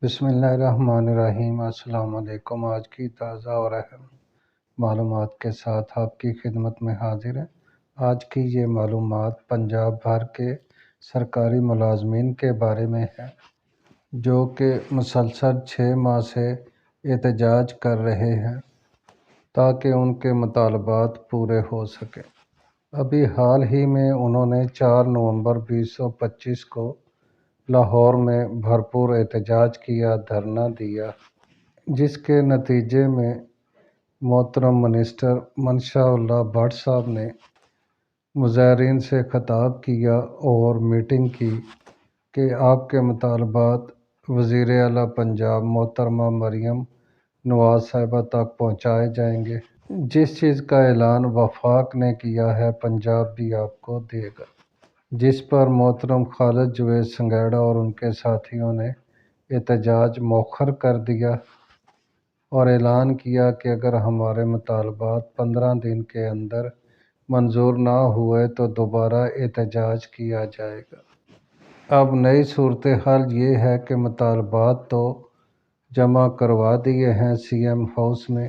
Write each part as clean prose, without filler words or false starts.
بسم اللہ الرحمن الرحیم۔ السلام علیکم۔ آج کی تازہ اور اہم معلومات کے ساتھ آپ کی خدمت میں حاضر ہیں۔ آج کی یہ معلومات پنجاب بھر کے سرکاری ملازمین کے بارے میں ہے جو کہ مسلسل 6 ماہ سے احتجاج کر رہے ہیں تاکہ ان کے مطالبات پورے ہو سکیں۔ ابھی حال ہی میں انہوں نے 4 نومبر 2025 کو لاہور میں بھرپور احتجاج کیا، دھرنا دیا، جس کے نتیجے میں محترم منسٹر منشاء اللہ بٹ صاحب نے مظاہرین سے خطاب کیا اور میٹنگ کی کہ آپ کے مطالبات وزیر اعلیٰ پنجاب محترمہ مریم نواز صاحبہ تک پہنچائے جائیں گے۔ جس چیز کا اعلان وفاق نے کیا ہے پنجاب بھی آپ کو دے گا، جس پر محترم خالد جاوید سنگھیڑا اور ان کے ساتھیوں نے احتجاج مؤخر کر دیا اور اعلان کیا کہ اگر ہمارے مطالبات 15 دن کے اندر منظور نہ ہوئے تو دوبارہ احتجاج کیا جائے گا۔ اب نئی صورتحال یہ ہے کہ مطالبات تو جمع کروا دیے ہیں سی ایم ہاؤس میں،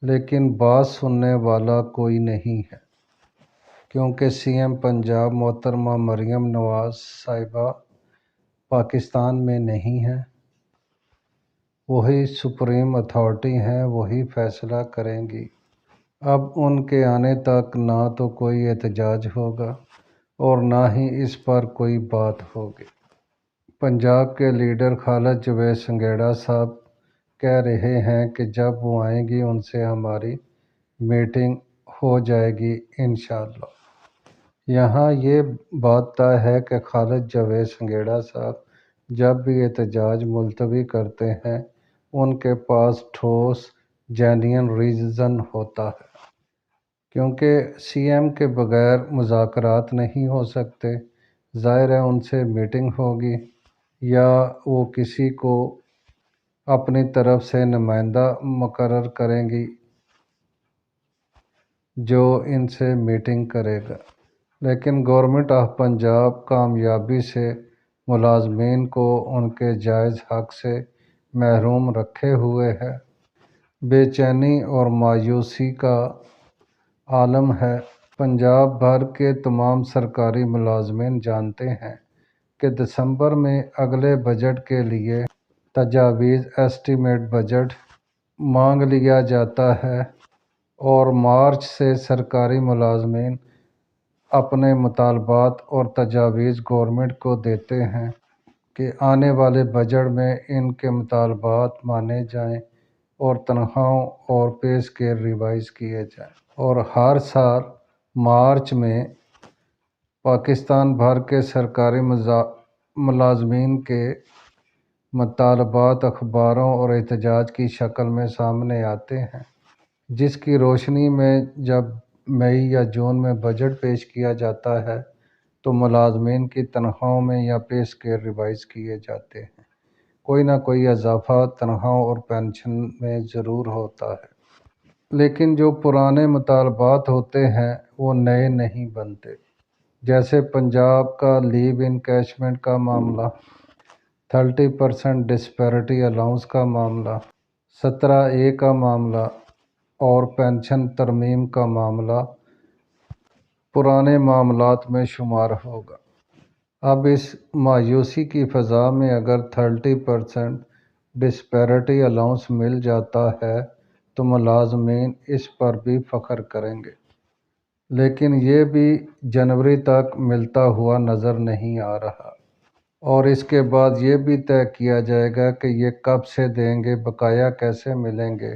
لیکن بات سننے والا کوئی نہیں ہے، کیونکہ سی ایم پنجاب محترمہ مریم نواز صاحبہ پاکستان میں نہیں ہیں۔ وہی سپریم اتھارٹی ہیں، وہی فیصلہ کریں گی۔ اب ان کے آنے تک نہ تو کوئی احتجاج ہوگا اور نہ ہی اس پر کوئی بات ہوگی۔ پنجاب کے لیڈر خالد جاوید سنگھیڑا صاحب کہہ رہے ہیں کہ جب وہ آئیں گی ان سے ہماری میٹنگ ہو جائے گی انشاءاللہ۔ یہاں یہ بات طے ہے کہ خالد جاوید سنگھیڑا صاحب جب بھی احتجاج ملتوی کرتے ہیں ان کے پاس ٹھوس جینیئن ریزن ہوتا ہے، کیونکہ سی ایم کے بغیر مذاکرات نہیں ہو سکتے۔ ظاہر ہے ان سے میٹنگ ہوگی یا وہ کسی کو اپنی طرف سے نمائندہ مقرر کریں گی جو ان سے میٹنگ کرے گا، لیکن گورنمنٹ آف پنجاب کامیابی سے ملازمین کو ان کے جائز حق سے محروم رکھے ہوئے ہے۔ بے چینی اور مایوسی کا عالم ہے۔ پنجاب بھر کے تمام سرکاری ملازمین جانتے ہیں کہ دسمبر میں اگلے بجٹ کے لیے تجاویز ایسٹیمیٹ بجٹ مانگ لیا جاتا ہے اور مارچ سے سرکاری ملازمین اپنے مطالبات اور تجاویز گورنمنٹ کو دیتے ہیں کہ آنے والے بجٹ میں ان کے مطالبات مانے جائیں اور تنخواہوں اور پے اسکیل ریوائز کیے جائیں۔ اور ہر سال مارچ میں پاکستان بھر کے سرکاری ملازمین کے مطالبات اخباروں اور احتجاج کی شکل میں سامنے آتے ہیں، جس کی روشنی میں جب مئی یا جون میں بجٹ پیش کیا جاتا ہے تو ملازمین کی تنخواہوں میں یا پے اسکیل ریوائز کیے جاتے ہیں۔ کوئی نہ کوئی اضافہ تنخواہوں اور پینشن میں ضرور ہوتا ہے، لیکن جو پرانے مطالبات ہوتے ہیں وہ نئے نہیں بنتے، جیسے پنجاب کا لیو انکیشمنٹ کا معاملہ، 30% ڈسپیرٹی الاؤنس کا معاملہ، 17A کا معاملہ اور پینشن ترمیم کا معاملہ پرانے معاملات میں شمار ہوگا۔ اب اس مایوسی کی فضا میں اگر 30% ڈسپیرٹی الاؤنس مل جاتا ہے تو ملازمین اس پر بھی فخر کریں گے، لیکن یہ بھی جنوری تک ملتا ہوا نظر نہیں آ رہا، اور اس کے بعد یہ بھی طے کیا جائے گا کہ یہ کب سے دیں گے، بقایا کیسے ملیں گے۔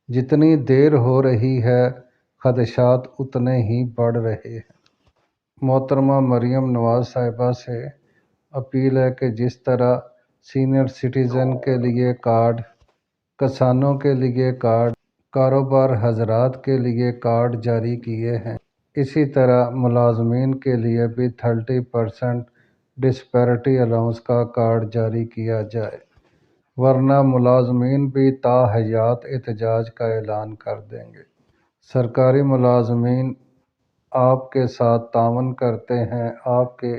جتنی دیر ہو رہی ہے خدشات اتنے ہی بڑھ رہے ہیں۔ محترمہ مریم نواز صاحبہ سے اپیل ہے کہ جس طرح سینئر سٹیزن کے لیے کارڈ، کسانوں کے لیے کارڈ، کاروبار حضرات کے لیے کارڈ جاری کیے ہیں، اسی طرح ملازمین کے لیے بھی 30% ڈسپیرٹی الاؤنس کا کارڈ جاری کیا جائے، ورنہ ملازمین بھی تا حیات احتجاج کا اعلان کر دیں گے۔ سرکاری ملازمین آپ کے ساتھ تعاون کرتے ہیں، آپ کے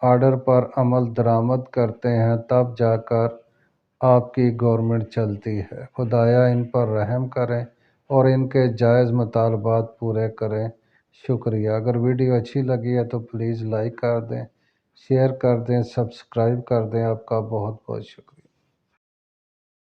آرڈر پر عمل درآمد کرتے ہیں تب جا کر آپ کی گورنمنٹ چلتی ہے۔ خدایا ان پر رحم کریں اور ان کے جائز مطالبات پورے کریں۔ شکریہ۔ اگر ویڈیو اچھی لگی ہے تو پلیز لائک کر دیں، شیئر کر دیں، سبسکرائب کر دیں۔ آپ کا بہت بہت شکریہ۔